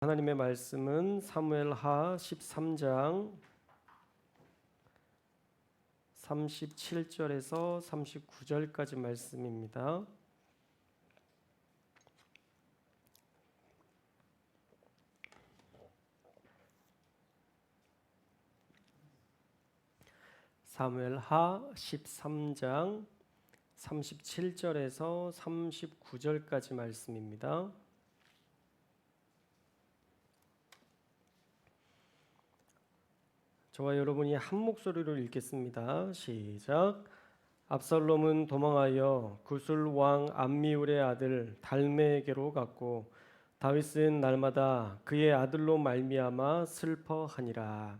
하나님의 말씀은 사무엘하 13장 37절에서 39절까지 말씀입니다. 사무엘하 13장 37절에서 39절까지 말씀입니다. 저와 여러분이 한 목소리로 읽겠습니다. 시작. 압살롬은 도망하여 구술 왕 암미울의 아들 달메에게로 갔고 다윗은 날마다 그의 아들로 말미암아 슬퍼하니라.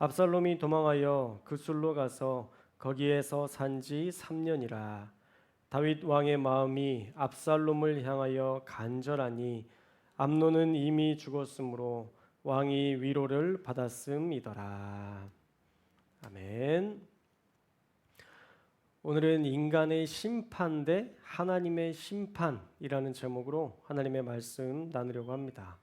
압살롬이 도망하여 구술로 가서 거기에서 산지 3년이라. 다윗 왕의 마음이 압살롬을 향하여 간절하니 암논은 이미 죽었으므로 왕이 위로를 받았음이더라. 아멘. 오늘은 인간의 심판 대 하나님의 심판이라는 제목으로 하나님의 말씀 나누려고 합니다.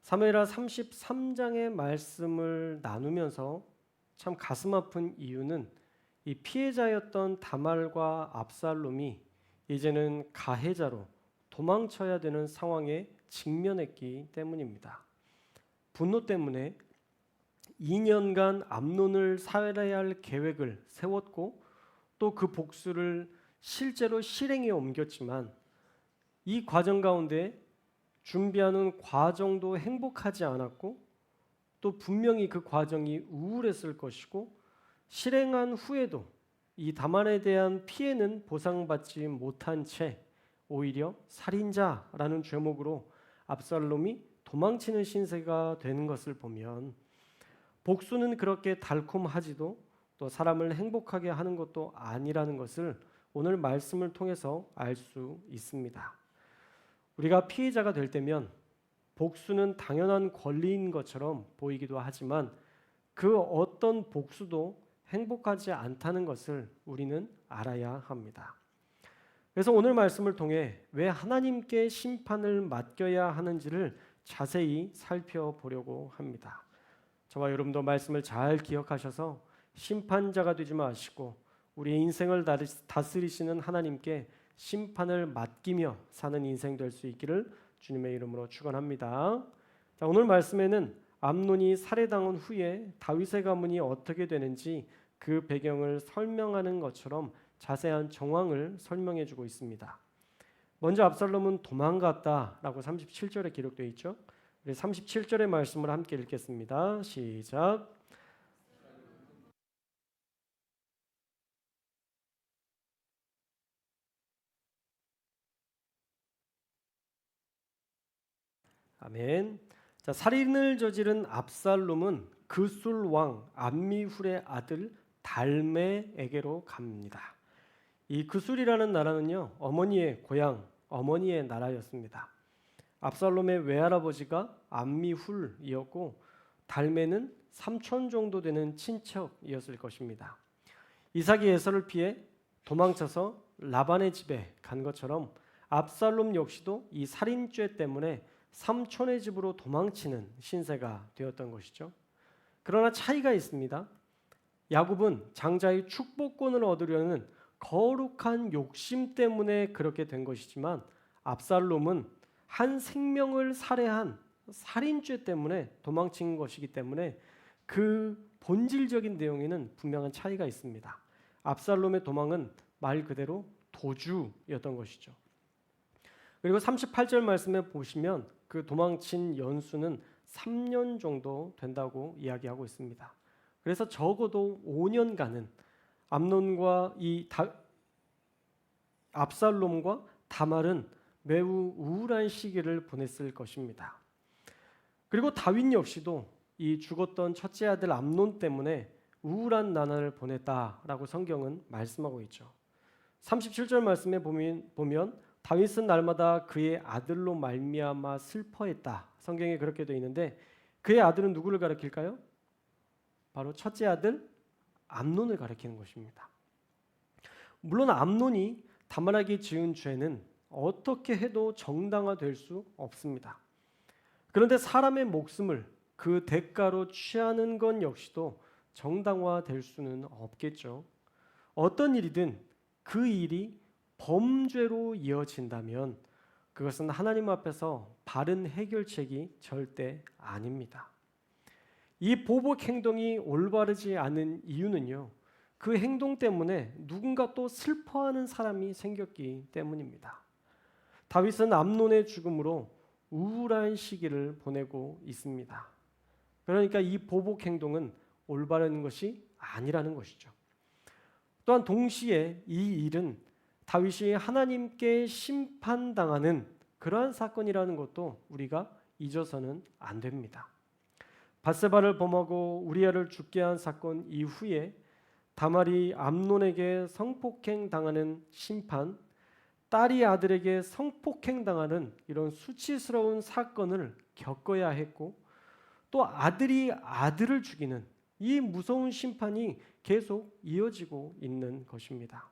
사무엘하 33장의 말씀을 나누면서 참 가슴 아픈 이유는 이 피해자였던 다말과 압살롬이 이제는 가해자로 도망쳐야 되는 상황에 직면했기 때문입니다. 분노 때문에 2년간 암논을 살해해야 할 계획을 세웠고 또 그 복수를 실제로 실행에 옮겼지만 이 과정 가운데 준비하는 과정도 행복하지 않았고 또 분명히 그 과정이 우울했을 것이고 실행한 후에도 이 다말에 대한 피해는 보상받지 못한 채 오히려 살인자라는 죄목으로 압살롬이 도망치는 신세가 되는 것을 보면 복수는 그렇게 달콤하지도 또 사람을 행복하게 하는 것도 아니라는 것을 오늘 말씀을 통해서 알 수 있습니다. 우리가 피해자가 될 때면 복수는 당연한 권리인 것처럼 보이기도 하지만 그 어떤 복수도 행복하지 않다는 것을 우리는 알아야 합니다. 그래서 오늘 말씀을 통해 왜 하나님께 심판을 맡겨야 하는지를 자세히 살펴보려고 합니다. 저와 여러분도 말씀을 잘 기억하셔서 심판자가 되지 마시고 우리의 인생을 다스리시는 하나님께 심판을 맡기며 사는 인생 될 수 있기를 주님의 이름으로 축원합니다. 자, 오늘 말씀에는 암논이 살해당한 후에 다윗의 가문이 어떻게 되는지 그 배경을 설명하는 것처럼 자세한 정황을 설명해 주고 있습니다. 먼저 압살롬은 도망갔다라고 37절에 기록되어 있죠. 37절의 말씀을 함께 읽겠습니다. 시작. 아멘. 자, 살인을 저지른 압살롬은 그술 왕 암미훌의 아들 달메에게로 갑니다. 이 그술이라는 나라는요, 어머니의 고향, 어머니의 나라였습니다. 압살롬의 외할아버지가 암미훌이었고 달메는 삼촌 정도 되는 친척이었을 것입니다. 이삭이 에서를 피해 도망쳐서 라반의 집에 간 것처럼 압살롬 역시도 이 살인죄 때문에 삼촌의 집으로 도망치는 신세가 되었던 것이죠. 그러나 차이가 있습니다. 야곱은 장자의 축복권을 얻으려는 거룩한 욕심 때문에 그렇게 된 것이지만 압살롬은 한 생명을 살해한 살인죄 때문에 도망친 것이기 때문에 그 본질적인 내용에는 분명한 차이가 있습니다. 압살롬의 도망은 말 그대로 도주였던 것이죠. 그리고 38절 말씀에 보시면 그 도망친 연수는 3년 정도 된다고 이야기하고 있습니다. 그래서 적어도 5년간은 암논과 압살롬과 다말은 매우 우울한 시기를 보냈을 것입니다. 그리고 다윗 역시도 이 죽었던 첫째 아들 암논 때문에 우울한 나날을 보냈다라고 성경은 말씀하고 있죠. 37절 말씀에 보면 다윗은 날마다 그의 아들로 말미암아 슬퍼했다. 성경에 그렇게 되어 있는데 그의 아들은 누구를 가리킬까요? 바로 첫째 아들 암논을 가리키는 것입니다. 물론 암논이 다말에게 지은 죄는 어떻게 해도 정당화될 수 없습니다. 그런데 사람의 목숨을 그 대가로 취하는 것 역시도 정당화될 수는 없겠죠. 어떤 일이든 그 일이 범죄로 이어진다면 그것은 하나님 앞에서 바른 해결책이 절대 아닙니다. 이 보복 행동이 올바르지 않은 이유는요, 그 행동 때문에 누군가 또 슬퍼하는 사람이 생겼기 때문입니다. 다윗은 암논의 죽음으로 우울한 시기를 보내고 있습니다. 그러니까 이 보복 행동은 올바른 것이 아니라는 것이죠. 또한 동시에 이 일은 다윗이 하나님께 심판당하는 그러한 사건이라는 것도 우리가 잊어서는 안 됩니다. 밧세바를 범하고 우리아를 죽게 한 사건 이후에 다말이 암논에게 성폭행 당하는 심판, 딸이 아들에게 성폭행 당하는 이런 수치스러운 사건을 겪어야 했고, 또 아들이 아들을 죽이는 이 무서운 심판이 계속 이어지고 있는 것입니다.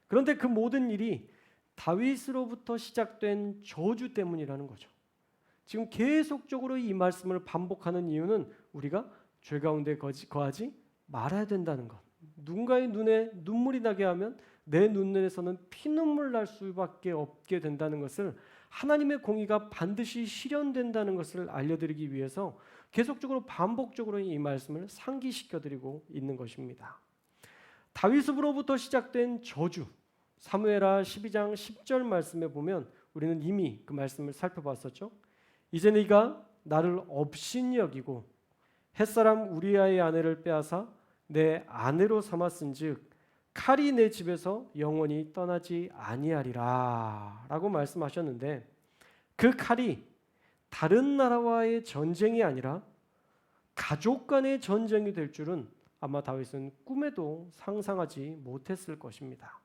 그런데 그 모든 일이 다윗으로부터 시작된 저주 때문이라는 거죠. 지금 계속적으로 이 말씀을 반복하는 이유는 우리가 죄 가운데 거하지 말아야 된다는 것. 누군가의 눈에 눈물이 나게 하면 내 눈에서는 피눈물 날 수밖에 없게 된다는 것을, 하나님의 공의가 반드시 실현된다는 것을 알려드리기 위해서 계속적으로 반복적으로 이 말씀을 상기시켜드리고 있는 것입니다. 다윗으로부터 시작된 저주, 사무엘하 12장 10절 말씀에 보면 우리는 이미 그 말씀을 살펴봤었죠. 이제 네가 나를 업신이 여기고 햇사람 우리아의 아내를 빼앗아 내 아내로 삼았은즉 칼이 내 집에서 영원히 떠나지 아니하리라 라고 말씀하셨는데, 그 칼이 다른 나라와의 전쟁이 아니라 가족 간의 전쟁이 될 줄은 아마 다윗은 꿈에도 상상하지 못했을 것입니다.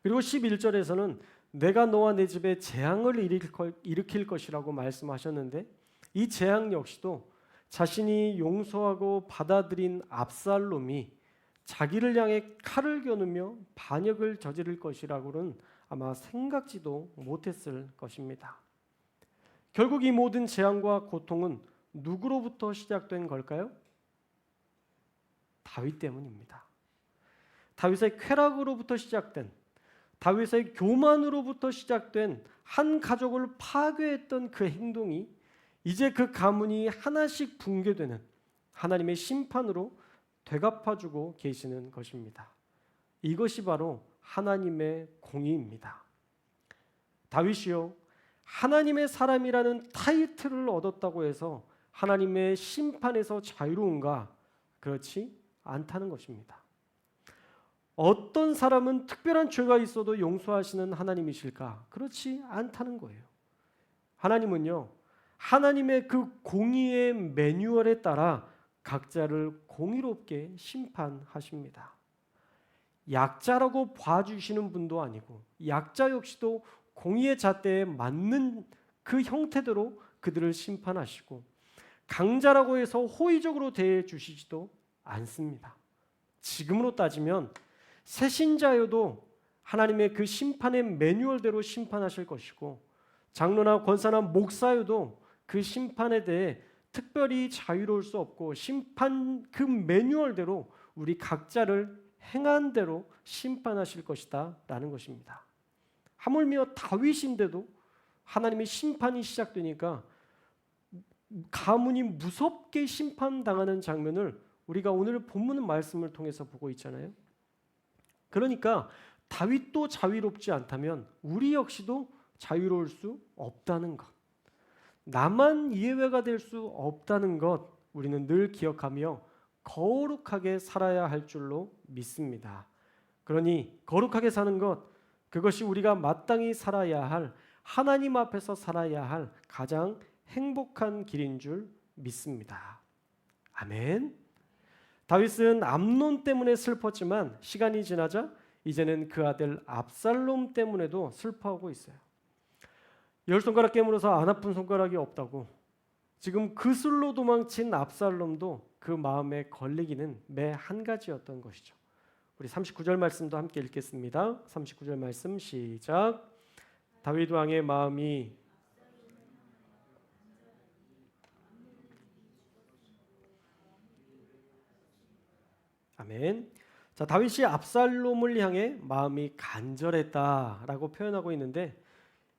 그리고 11절에서는 내가 너와 내 집에 재앙을 일으킬 것이라고 말씀하셨는데, 이 재앙 역시도 자신이 용서하고 받아들인 압살롬이 자기를 향해 칼을 겨누며 반역을 저지를 것이라고는 아마 생각지도 못했을 것입니다. 결국 이 모든 재앙과 고통은 누구로부터 시작된 걸까요? 다윗 때문입니다. 다윗의 쾌락으로부터 시작된, 다윗의 교만으로부터 시작된 한 가족을 파괴했던 그 행동이 이제 그 가문이 하나씩 붕괴되는 하나님의 심판으로 되갚아주고 계시는 것입니다. 이것이 바로 하나님의 공의입니다. 다윗이요, 하나님의 사람이라는 타이틀을 얻었다고 해서 하나님의 심판에서 자유로운가? 그렇지 않다는 것입니다. 어떤 사람은 특별한 죄가 있어도 용서하시는 하나님이실까? 그렇지 않다는 거예요. 하나님은요, 하나님의 그 공의의 매뉴얼에 따라 각자를 공의롭게 심판하십니다. 약자라고 봐주시는 분도 아니고, 약자 역시도 공의의 잣대에 맞는 그 형태대로 그들을 심판하시고, 강자라고 해서 호의적으로 대해주시지도 않습니다. 지금으로 따지면 새신자여도 하나님의 그 심판의 매뉴얼대로 심판하실 것이고, 장로나 권사나 목사여도 그 심판에 대해 특별히 자유로울 수 없고, 심판 그 매뉴얼대로 우리 각자를 행한 대로 심판하실 것이다 라는 것입니다. 하물며 다윗인데도 하나님의 심판이 시작되니까 가문이 무섭게 심판당하는 장면을 우리가 오늘 본문 말씀을 통해서 보고 있잖아요. 그러니까 다윗도 자유롭지 않다면 우리 역시도 자유로울 수 없다는 것, 나만 예외가 될 수 없다는 것, 우리는 늘 기억하며 거룩하게 살아야 할 줄로 믿습니다. 그러니 거룩하게 사는 것, 그것이 우리가 마땅히 살아야 할, 하나님 앞에서 살아야 할 가장 행복한 길인 줄 믿습니다. 아멘. 다윗은 암논 때문에 슬펐지만 시간이 지나자 이제는 그 아들 압살롬 때문에도 슬퍼하고 있어요. 10손가락 깨물어서 안 아픈 손가락이 없다고, 지금 그술로 도망친 압살롬도 그 마음에 걸리기는 매 한 가지였던 것이죠. 우리 39절 말씀도 함께 읽겠습니다. 39절 말씀 시작. 다윗 왕의 마음이 아멘. 자, 다윗이 압살롬을 향해 마음이 간절했다라고 표현하고 있는데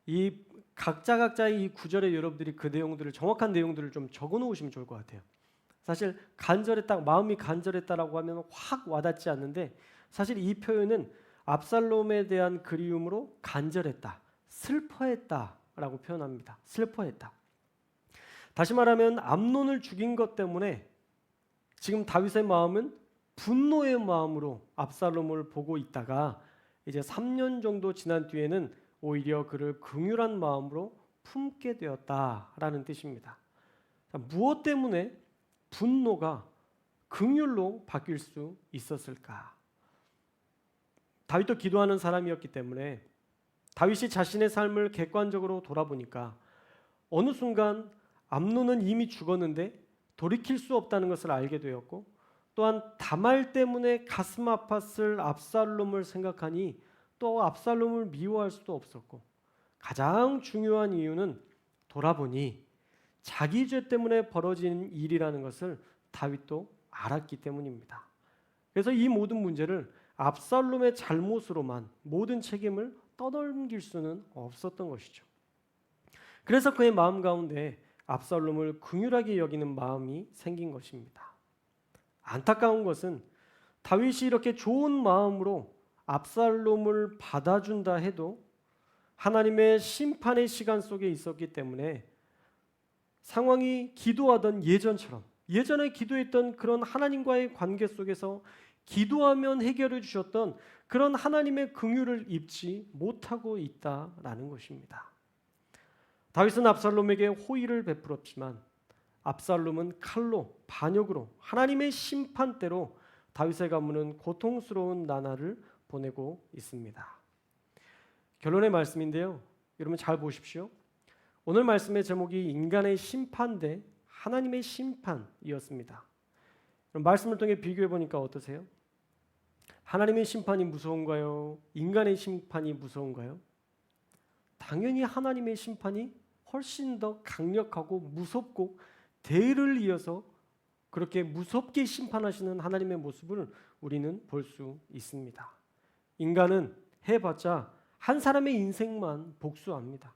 이 각자의 이 구절에 여러분들이 그 내용들을 정확한 내용들을 좀 적어 놓으시면 좋을 것 같아요. 사실 간절했다, 마음이 간절했다라고 하면 확 와닿지 않는데 사실 이 표현은 압살롬에 대한 그리움으로 간절했다, 슬퍼했다라고 표현합니다. 슬퍼했다. 다시 말하면 암논을 죽인 것 때문에 지금 다윗의 마음은 분노의 마음으로 압살롬을 보고 있다가 이제 3년 정도 지난 뒤에는 오히려 그를 긍휼한 마음으로 품게 되었다라는 뜻입니다. 무엇 때문에 분노가 긍휼로 바뀔 수 있었을까? 다윗도 기도하는 사람이었기 때문에 다윗이 자신의 삶을 객관적으로 돌아보니까 어느 순간 암논은 이미 죽었는데 돌이킬 수 없다는 것을 알게 되었고 또한 다말 때문에 가슴 아팠을 압살롬을 생각하니 또 압살롬을 미워할 수도 없었고 가장 중요한 이유는 돌아보니 자기 죄 때문에 벌어진 일이라는 것을 다윗도 알았기 때문입니다. 그래서 이 모든 문제를 압살롬의 잘못으로만 모든 책임을 떠넘길 수는 없었던 것이죠. 그래서 그의 마음 가운데 압살롬을 긍휼하게 여기는 마음이 생긴 것입니다. 안타까운 것은 다윗이 이렇게 좋은 마음으로 압살롬을 받아준다 해도 하나님의 심판의 시간 속에 있었기 때문에 상황이 기도하던 예전처럼 예전에 기도했던 그런 하나님과의 관계 속에서 기도하면 해결해 주셨던 그런 하나님의 긍휼을 입지 못하고 있다라는 것입니다. 다윗은 압살롬에게 호의를 베풀었지만 압살롬은 칼로 반역으로 하나님의 심판대로 다윗의 가문은 고통스러운 나날을 보내고 있습니다. 결론의 말씀인데요. 여러분 잘 보십시오. 오늘 말씀의 제목이 인간의 심판 대 하나님의 심판이었습니다. 말씀을 통해 비교해 보니까 어떠세요? 하나님의 심판이 무서운가요? 인간의 심판이 무서운가요? 당연히 하나님의 심판이 훨씬 더 강력하고 무섭고 대를 이어서 그렇게 무섭게 심판하시는 하나님의 모습을 우리는 볼 수 있습니다. 인간은 해봤자 한 사람의 인생만 복수합니다.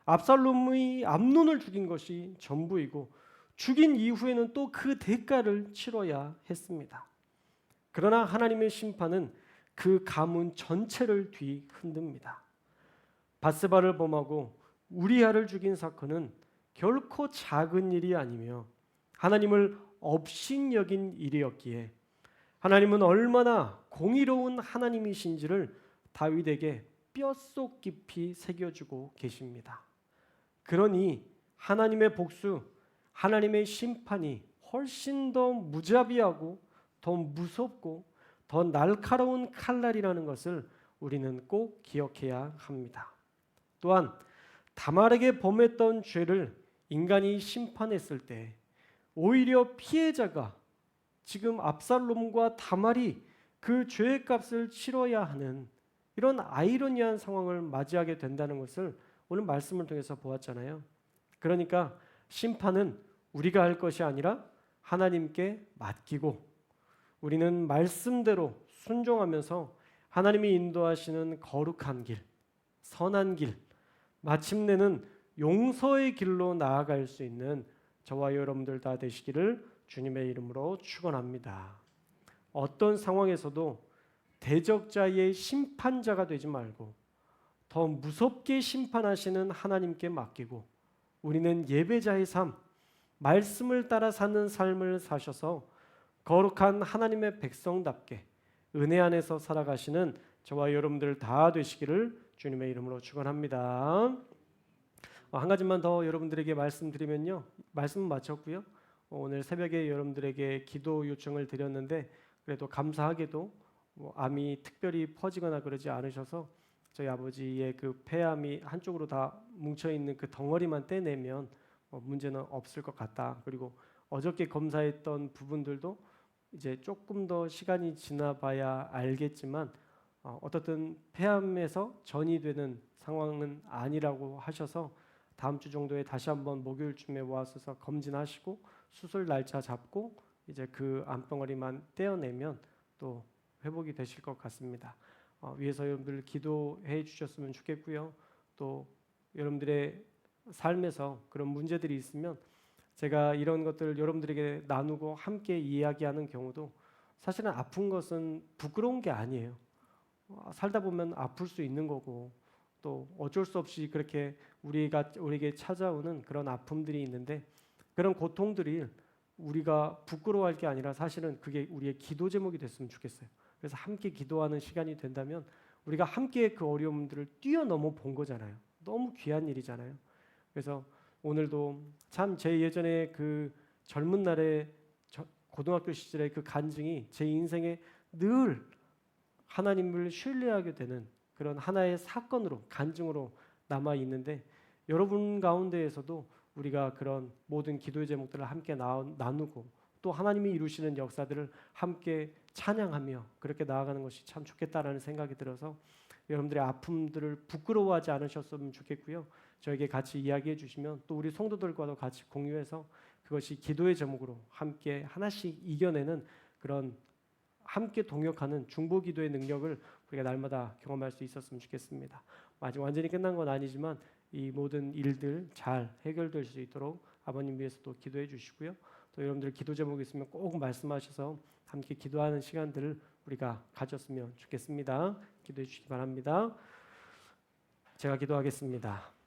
압살롬이 암논을 죽인 것이 전부이고 죽인 이후에는 또 그 대가를 치러야 했습니다. 그러나 하나님의 심판은 그 가문 전체를 뒤흔듭니다. 밧세바를 범하고 우리아를 죽인 사건은 결코 작은 일이 아니며 하나님을 업신여긴 일이었기에 하나님은 얼마나 공의로운 하나님이신지를 다윗에게 뼛속 깊이 새겨주고 계십니다. 그러니 하나님의 복수, 하나님의 심판이 훨씬 더 무자비하고 더 무섭고 더 날카로운 칼날이라는 것을 우리는 꼭 기억해야 합니다. 또한 다말에게 범했던 죄를 인간이 심판했을 때 오히려 피해자가 지금 압살롬과 다말이 그 죄의 값을 치러야 하는 이런 아이러니한 상황을 맞이하게 된다는 것을 오늘 말씀을 통해서 보았잖아요. 그러니까 심판은 우리가 할 것이 아니라 하나님께 맡기고 우리는 말씀대로 순종하면서 하나님이 인도하시는 거룩한 길, 선한 길, 마침내는 용서의 길로 나아갈 수 있는 저와 여러분들 다 되시기를 주님의 이름으로 축원합니다. 어떤 상황에서도 대적자의 심판자가 되지 말고 더 무섭게 심판하시는 하나님께 맡기고 우리는 예배자의 삶, 말씀을 따라 사는 삶을 사셔서 거룩한 하나님의 백성답게 은혜 안에서 살아가시는 저와 여러분들 다 되시기를 주님의 이름으로 축원합니다. 한 가지만 더 여러분들에게 말씀드리면요. 말씀은 마쳤고요. 오늘 새벽에 여러분들에게 기도 요청을 드렸는데 그래도 감사하게도 암이 특별히 퍼지거나 그러지 않으셔서 저희 아버지의 그 폐암이 한쪽으로 다 뭉쳐있는 그 덩어리만 떼내면 문제는 없을 것 같다. 그리고 어저께 검사했던 부분들도 이제 조금 더 시간이 지나봐야 알겠지만 어떻든 폐암에서 전이 되는 상황은 아니라고 하셔서 다음 주 정도에 다시 한번 목요일쯤에 와서 검진하시고 수술 날짜 잡고 이제 그 암덩어리만 떼어내면 또 회복이 되실 것 같습니다. 위에서 여러분들 기도해 주셨으면 좋겠고요. 또 여러분들의 삶에서 그런 문제들이 있으면 제가 이런 것들을 여러분들에게 나누고 함께 이야기하는 경우도 사실은 아픈 것은 부끄러운 게 아니에요. 살다 보면 아플 수 있는 거고 또 어쩔 수 없이 그렇게 우리에게 찾아오는 그런 아픔들이 있는데 그런 고통들이 우리가 부끄러워할 게 아니라 사실은 그게 우리의 기도 제목이 됐으면 좋겠어요. 그래서 함께 기도하는 시간이 된다면 우리가 함께 그 어려움들을 뛰어넘어 본 거잖아요. 너무 귀한 일이잖아요. 그래서 오늘도 참 제 예전에 그 젊은 날에 고등학교 시절의 그 간증이 제 인생에 늘 하나님을 신뢰하게 되는 그런 하나의 사건으로 간증으로 남아 있는데 여러분 가운데에서도 우리가 그런 모든 기도의 제목들을 함께 나누고 또 하나님이 이루시는 역사들을 함께 찬양하며 그렇게 나아가는 것이 참 좋겠다라는 생각이 들어서 여러분들의 아픔들을 부끄러워하지 않으셨으면 좋겠고요. 저에게 같이 이야기해 주시면 또 우리 성도들과도 같이 공유해서 그것이 기도의 제목으로 함께 하나씩 이겨내는 그런 함께 동역하는 중보기도의 능력을 우리가 날마다 경험할 수 있었으면 좋겠습니다. 아직 완전히 끝난 건 아니지만 이 모든 일들 잘 해결될 수 있도록 아버님 위해서도 기도해 주시고요. 또 여러분들 기도 제목이 있으면 꼭 말씀하셔서 함께 기도하는 시간들을 우리가 가졌으면 좋겠습니다. 기도해 주시기 바랍니다. 제가 기도하겠습니다.